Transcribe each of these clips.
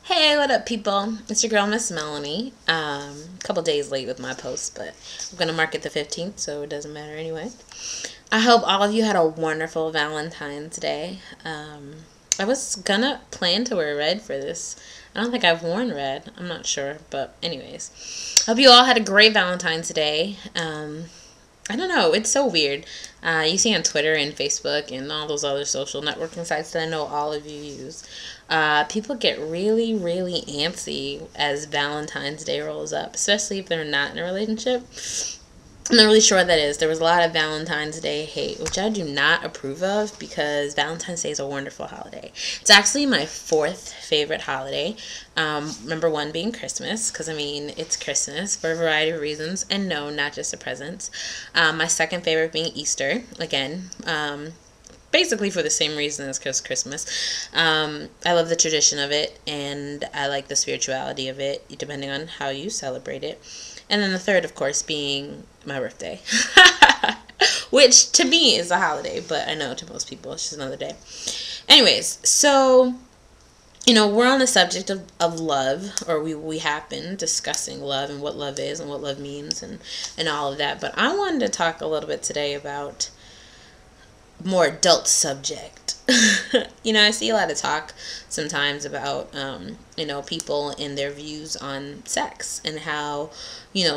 Hey, what up, people? It's your girl, Miss Melony. A couple days late with my post, but I'm gonna mark it the 15th, so it doesn't matter anyway. I hope all of you had a wonderful Valentine's Day. I was gonna plan to wear red for this. I don't think I've worn red. I'm not sure, but anyways, hope you all had a great Valentine's Day. I don't know. It's so weird. You see on Twitter and Facebook and all those other social networking sites that I know all of you use. People get really, really antsy as Valentine's Day rolls up, especially if they're not in a relationship. I'm not really sure what that is. There was a lot of Valentine's Day hate, which I do not approve of because Valentine's Day is a wonderful holiday. It's actually my fourth favorite holiday. Number one being Christmas, because, I mean, it's Christmas for a variety of reasons, and no, not just the presents. My second favorite being Easter, again, basically for the same reason as Christmas. I love the tradition of it, and I like the spirituality of it, depending on how you celebrate it. And then the third, of course, being my birthday, which to me is a holiday, but I know to most people it's just another day. Anyways, so, we're on the subject of love, or we have been discussing love and what love is and what love means and all of that. But I wanted to talk a little bit today about more adult subject. I see a lot of talk sometimes about, people and their views on sex and how,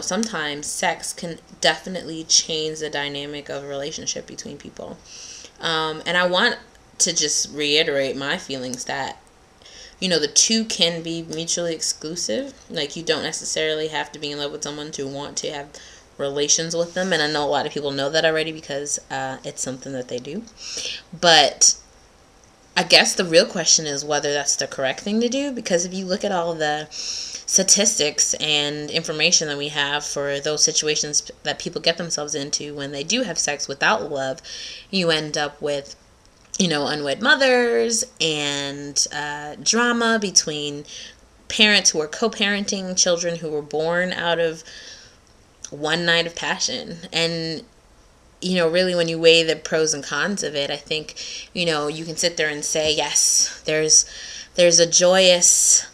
sometimes sex can definitely change the dynamic of a relationship between people. And I want to just reiterate my feelings that, the two can be mutually exclusive. Like, you don't necessarily have to be in love with someone to want to have relations with them, and I know a lot of people know that already because it's something that they do. But I guess the real question is whether that's the correct thing to do, because if you look at all the statistics and information that we have for those situations that people get themselves into when they do have sex without love, you end up with unwed mothers and drama between parents who are co-parenting children who were born out of one night of passion. And really, when you weigh the pros and cons of it, I think, you can sit there and say, yes, there's a joyous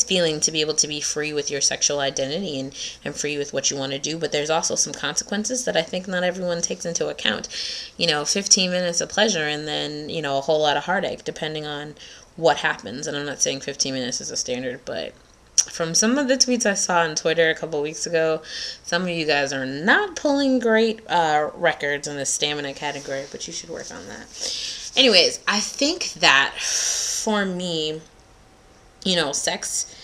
feeling to be able to be free with your sexual identity and free with what you want to do. But there's also some consequences that I think not everyone takes into account. 15 minutes of pleasure and then, a whole lot of heartache depending on what happens. And I'm not saying 15 minutes is a standard, but from some of the tweets I saw on Twitter a couple weeks ago, some of you guys are not pulling great records in the stamina category, but you should work on that. Anyways, I think that for me, sex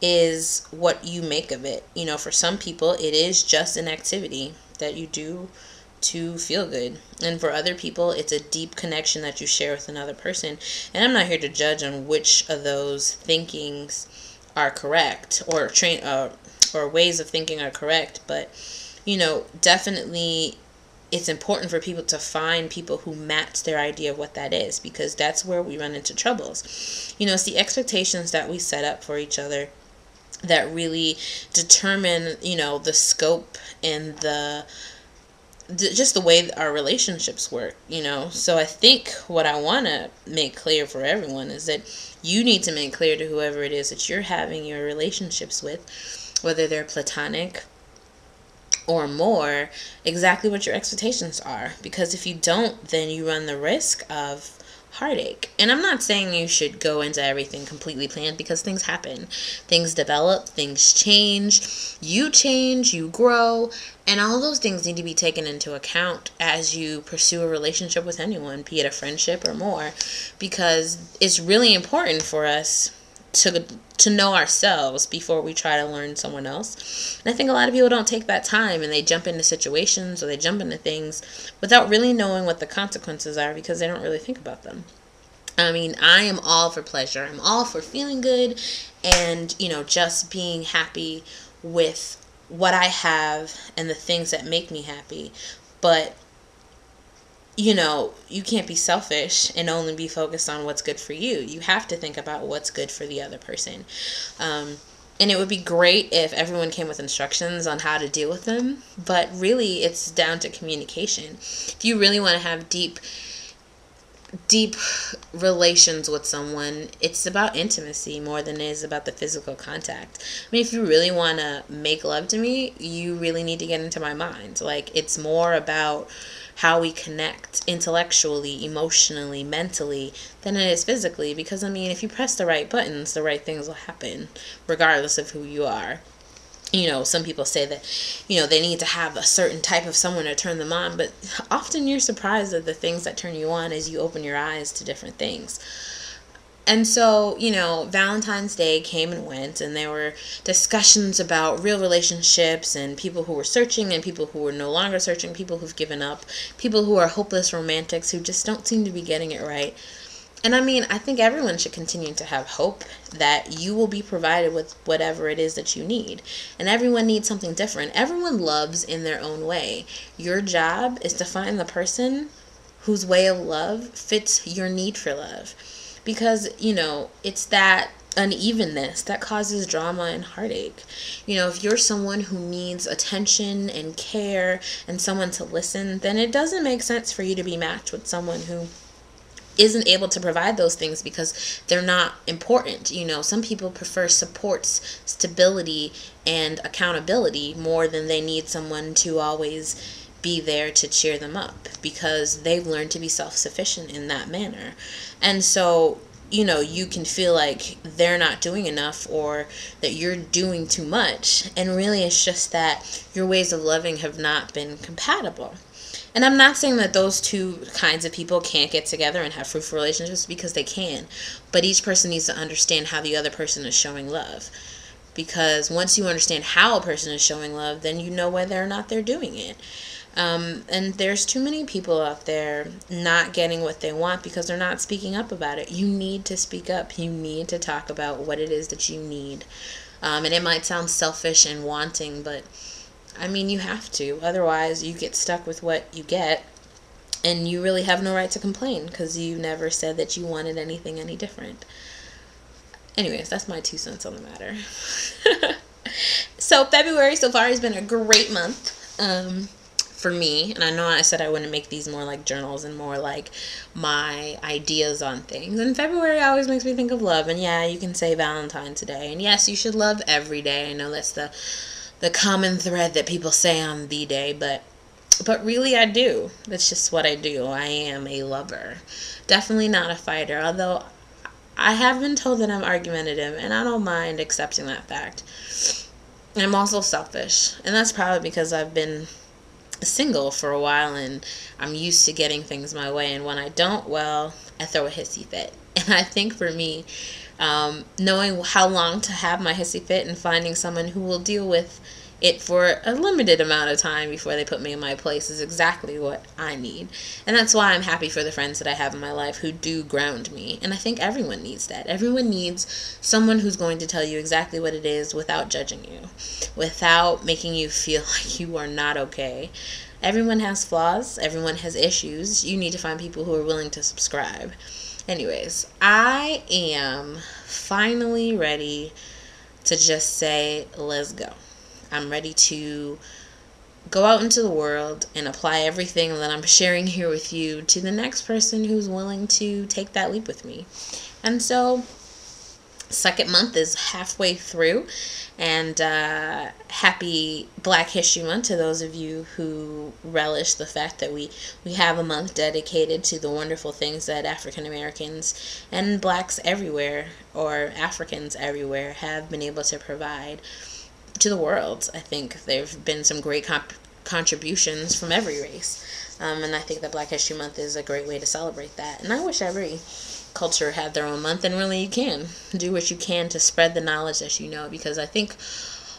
is what you make of it. For some people, it is just an activity that you do to feel good. And for other people, it's a deep connection that you share with another person. And I'm not here to judge on which of those thinkings are correct or ways of thinking are correct, but definitely it's important for people to find people who match their idea of what that is, because that's where we run into troubles. It's the expectations that we set up for each other that really determine the scope and just the way our relationships work. So I think what I want to make clear for everyone is that you need to make clear to whoever it is that you're having your relationships with, whether they're platonic or more, exactly what your expectations are. Because if you don't, then you run the risk of heartache. And I'm not saying you should go into everything completely planned, because things happen. Things develop, things change, you grow, and all those things need to be taken into account as you pursue a relationship with anyone, be it a friendship or more, because it's really important for us to know ourselves before we try to learn someone else. And I think a lot of people don't take that time, and they jump into situations or they jump into things without really knowing what the consequences are, because they don't really think about them. I mean, I am all for pleasure. I'm all for feeling good and, just being happy with what I have and the things that make me happy. But you can't be selfish and only be focused on what's good for you. You have to think about what's good for the other person. And it would be great if everyone came with instructions on how to deal with them. But really, it's down to communication. If you really want to have deep deep relations with someone, it's about intimacy more than it is about the physical contact. I mean, if you really want to make love to me, you really need to get into my mind. Like, it's more about how we connect intellectually, emotionally, mentally, than it is physically. Because, I mean, if you press the right buttons, the right things will happen, regardless of who you are. You know, some people say that, you know, they need to have a certain type of someone to turn them on, but often you're surprised at the things that turn you on as you open your eyes to different things. And so, you know, Valentine's Day came and went, and there were discussions about real relationships and people who were searching and people who were no longer searching, people who've given up, people who are hopeless romantics who just don't seem to be getting it right. And I mean, I think everyone should continue to have hope that you will be provided with whatever it is that you need. And everyone needs something different. Everyone loves in their own way. Your job is to find the person whose way of love fits your need for love. Because, you know, it's that unevenness that causes drama and heartache. You know, if you're someone who needs attention and care and someone to listen, then it doesn't make sense for you to be matched with someone who isn't able to provide those things because they're not important. You know, some people prefer supports, stability, and accountability more than they need someone to always be there to cheer them up, because they've learned to be self-sufficient in that manner. And so, you know, you can feel like they're not doing enough or that you're doing too much, and really it's just that your ways of loving have not been compatible. And I'm not saying that those two kinds of people can't get together and have fruitful relationships, because they can. But each person needs to understand how the other person is showing love. Because once you understand how a person is showing love, then you know whether or not they're doing it. And there's too many people out there not getting what they want because they're not speaking up about it. You need to speak up. You need to talk about what it is that you need. And it might sound selfish and wanting, but I mean, you have to. Otherwise, you get stuck with what you get, and you really have no right to complain because you never said that you wanted anything any different. Anyways, that's my 2 cents on the matter. So February so far has been a great month for me. And I know I said I wouldn't make these more like journals and more like my ideas on things. And February always makes me think of love. And yeah, you can say Valentine's Day. And yes, you should love every day. I know that's the common thread that people say on the day, but really I do. That's just what I do. I am a lover. Definitely not a fighter, although I have been told that I'm argumentative, and I don't mind accepting that fact. I'm also selfish, and that's probably because I've been single for a while, and I'm used to getting things my way, and when I don't, well, I throw a hissy fit. And I think for me, knowing how long to have my hissy fit and finding someone who will deal with it for a limited amount of time before they put me in my place is exactly what I need. And that's why I'm happy for the friends that I have in my life who do ground me. And I think everyone needs that. Everyone needs someone who's going to tell you exactly what it is without judging you, without making you feel like you are not okay. Everyone has flaws. Everyone has issues. You need to find people who are willing to subscribe. Anyways, I am finally ready to just say, let's go. I'm ready to go out into the world and apply everything that I'm sharing here with you to the next person who's willing to take that leap with me. And so, second month is halfway through, and happy Black History Month to those of you who relish the fact that we have a month dedicated to the wonderful things that African Americans and blacks everywhere, or Africans everywhere, have been able to provide to the world. I think there have been some great contributions from every race, and I think that Black History Month is a great way to celebrate that. And I wish every culture had their own month, and really you can do what you can to spread the knowledge that you know, because I think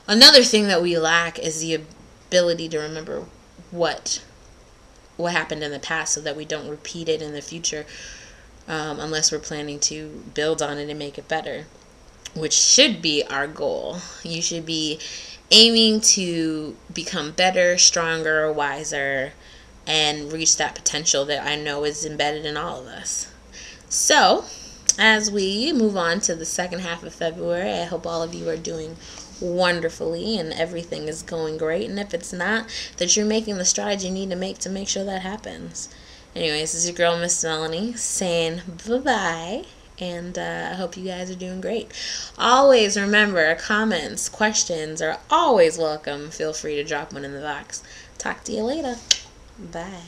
another thing that we lack is the ability to remember what happened in the past so that we don't repeat it in the future, unless we're planning to build on it and make it better, which should be our goal. You should be aiming to become better, stronger, wiser, and reach that potential that I know is embedded in all of us. So, as we move on to the second half of February, I hope all of you are doing wonderfully and everything is going great. And if it's not, that you're making the strides you need to make sure that happens. Anyways, this is your girl, Miss Melony, saying bye-bye. And I hope you guys are doing great. Always remember, comments, questions are always welcome. Feel free to drop one in the box. Talk to you later. Bye.